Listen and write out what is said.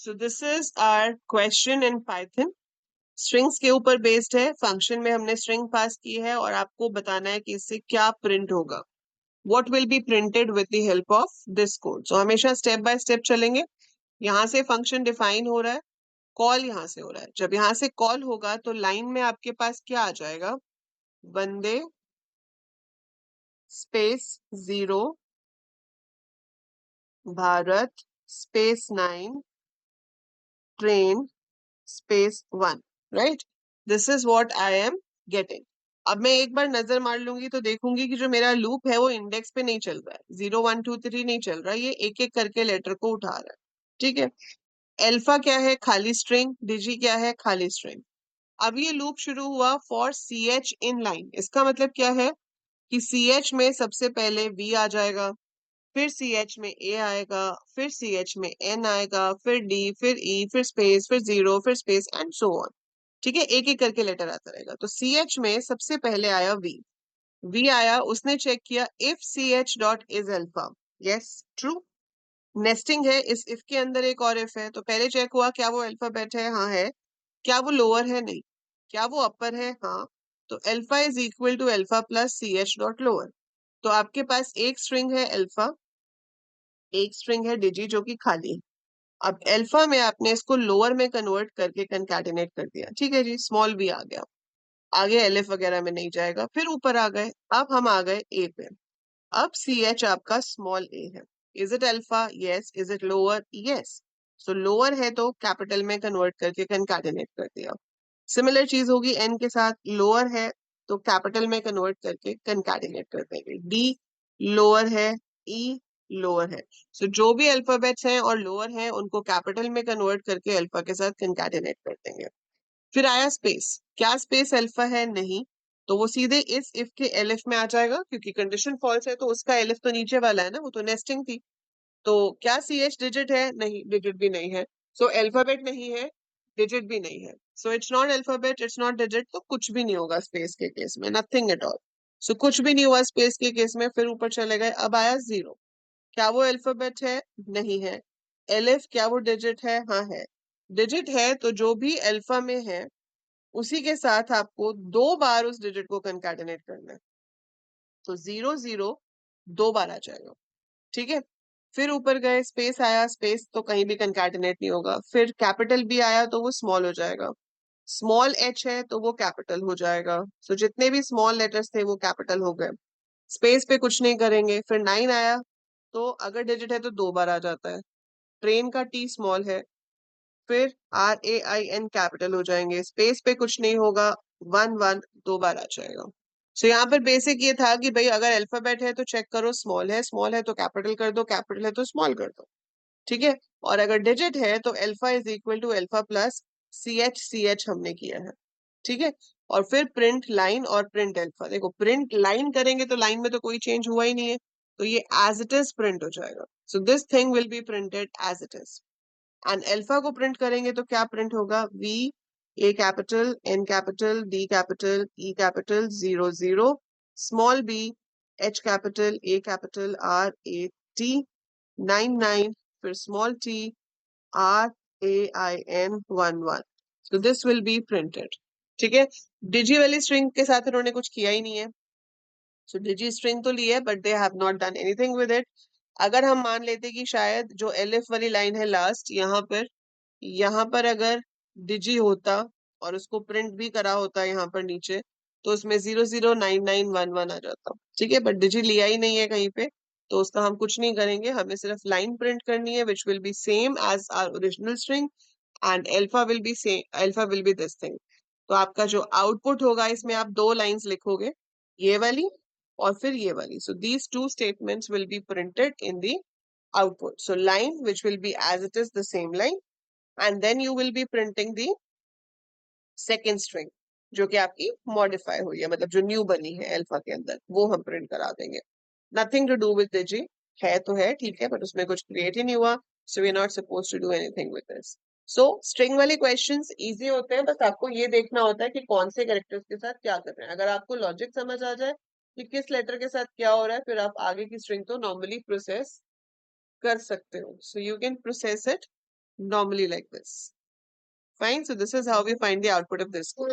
So this is our question in Python. Strings के ऊपर based है, फंक्शन में हमने स्ट्रिंग पास की है और आपको बताना है कि इससे क्या प्रिंट होगा. What will be printed with the help of this code. So हमेशा स्टेप बाय स्टेप चलेंगे. यहाँ से फंक्शन डिफाइन हो रहा है, कॉल यहाँ से हो रहा है. जब यहाँ से कॉल होगा तो लाइन में आपके पास क्या आ जाएगा? Vande space 0 Bharat space 9 train space 1. Right, this is what I am getting. अब मैं एक बार नजर मार लूंगी तो देखूंगी कि जो मेरा लूप है वो इंडेक्स पे नहीं चल रहा है, 0 1 2 3 नहीं चल रहा है, ये एक एक करके लेटर को उठा रहा है. ठीक है. अल्फा क्या है? खाली स्ट्रिंग. डिजी क्या है? खाली स्ट्रिंग. अब ये लूप शुरू हुआ for C H in line. इसका मतलब क्या है कि सी एच में सबसे पहले वी आ जाएगा, फिर सी एच में ए आएगा, फिर सी एच में एन आएगा, फिर डी, फिर ई, फिर स्पेस, फिर 0, फिर स्पेस एंड सो ऑन. ठीक है, एक एक करके लेटर आता रहेगा. तो सी एच में सबसे पहले आया वी. वी आया, उसने चेक किया if C H dot is alpha. Yes, true. Nesting है, इस इफ के अंदर एक और इफ है. तो पहले चेक हुआ क्या वो अल्फाबेट है? हाँ है. क्या वो लोअर है? नहीं. क्या वो अपर है? हाँ. तो alpha is equal to alpha plus C H dot lower. तो आपके पास एक स्ट्रिंग है अल्फा, एक स्ट्रिंग है डिजी जो कि खाली है. अब अल्फा में आपने इसको लोअर में कन्वर्ट करके कंकैटिनेट कर दिया. ठीक है जी, स्मॉल बी आ गया. आगे एलिफ वगैरह में नहीं जाएगा. फिर ऊपर आ गए, अब हम आ गए ए पे. अब सी एच आपका स्मॉल ए है. Is it alpha? Yes. Is it lower? Yes. So lower है तो कैपिटल में कन्वर्ट करके कंकैटिनेट कर दिया. सिमिलर चीज होगी एन के साथ. लोअर है तो कैपिटल में कन्वर्ट करके कंकैटिनेट कर देंगे. डी लोअर है, ई लोअर है. सो जो भी अल्फाबेट्स हैं और लोअर हैं उनको कैपिटल में कन्वर्ट करके अल्फा के साथ कंकैटिनेट कर देंगे. फिर आया स्पेस. क्या स्पेस अल्फा है? नहीं. तो वो सीधे इस इफ के एलिफ में आ जाएगा, क्योंकि कंडीशन फॉल्स है तो उसका एलिफ तो नीचे वाला है ना, वो तो नेस्टिंग थी. तो क्या सी एच डिजिट है? नहीं, डिजिट भी नहीं है. सो अल्फाबेट नहीं है, डिजिट भी नहीं है. So it's not alphabet, it's not digit, तो कुछ भी नहीं होगा स्पेस के केस में, नथिंग एट ऑल. सो कुछ भी नहीं हुआ स्पेस के केस में. फिर ऊपर चले गए, अब आया 0. क्या वो अल्फाबेट है? नहीं है. एलिफ क्या वो डिजिट है? हाँ है. डिजिट है तो जो भी अल्फा में है उसी के साथ आपको 2 बार उस डिजिट को कंकैटिनेट करना है. तो 0 0 2 बार आ जाएगा. ठीक है. फिर ऊपर गए, स्पेस आया, स्पेस तो कहीं भी कंकैटिनेट नहीं होगा. फिर कैपिटल बी आया तो वो स्मॉल हो जाएगा. स्मॉल एच है तो वो कैपिटल हो जाएगा. सो जितने भी स्मॉल लेटर्स थे वो कैपिटल हो गए. स्पेस पे कुछ नहीं करेंगे. फिर 9 आया तो अगर डिजिट है तो 2 बार आ जाता है. ट्रेन का टी स्मॉल है. फिर R A I N capital हो जाएंगे. स्पेस पे कुछ नहीं होगा. 1 1 2 बार आ जाएगा. सो यहाँ पर बेसिक ये था कि भाई अगर अल्फाबेट है तो चेक करो स्मॉल है, स्मॉल है तो कैपिटल कर दो, कैपिटल है तो स्मॉल कर दो. ठीक है. और अगर डिजिट है तो alpha is equal to alpha plus C H हमने किया है. ठीक है. और फिर प्रिंट लाइन और प्रिंट अल्फा. देखो प्रिंट लाइन करेंगे तो लाइन में तो कोई चेंज हुआ ही नहीं है, तो ये एज इट इज प्रिंट हो जाएगा. So this thing will be printed as it is. And alpha को प्रिंट करेंगे तो क्या प्रिंट होगा? V A capital N capital D capital E capital 0 0 small B H capital A capital R A T 9 9 फिर small T R A I N 1 1. So this will be printed. ठीक है. डिजी वाली string के साथ इन्होंने कुछ किया ही नहीं है. सो डिजी स्ट्रिंग तो ली है but they have not done anything with it. अगर हम मान लेते कि शायद जो एलिफ वाली लाइन है लास्ट, यहाँ पर अगर डिजी होता और उसको प्रिंट भी करा होता यहाँ पर नीचे, तो उसमें 0 0 9 9 1 1 आ जाता. ठीक है. बट डिजी लिया ही नहीं है कहीं पे, तो उसका हम कुछ नहीं करेंगे. हमें सिर्फ लाइन प्रिंट करनी है which will be same as our original string. And alpha will be same, alpha will be this thing. तो आपका जो आउटपुट होगा इसमें आप 2 लाइंस लिखोगे, ये वाली और फिर ये वाली. So these 2 statements will be printed in the output. So line which will be as it is the same line, and then you will be printing the second string जो कि आपकी मॉडिफाई हुई है, मतलब जो न्यू बनी है alpha के अंदर, वो हम प्रिंट करा देंगे. नथिंग टू डू विद डिजी. है तो है, ठीक है, बट उसमें कुछ क्रिएट ही नहीं हुआ. So we are not suppose to do anything with this. So string वाले क्वेश्चंस इजी होते हैं, बस आपको ये देखना होता है कि कौन से कैरेक्टर्स के साथ क्या कर रहे हैं. अगर आपको लॉजिक समझ आ जाए कि किस लेटर के साथ क्या हो रहा है, फिर आप आगे की स्ट्रिंग तो नॉर्मली प्रोसेस कर सकते हो. So you can process it normally like this. Fine. So this is how we find the output of this code.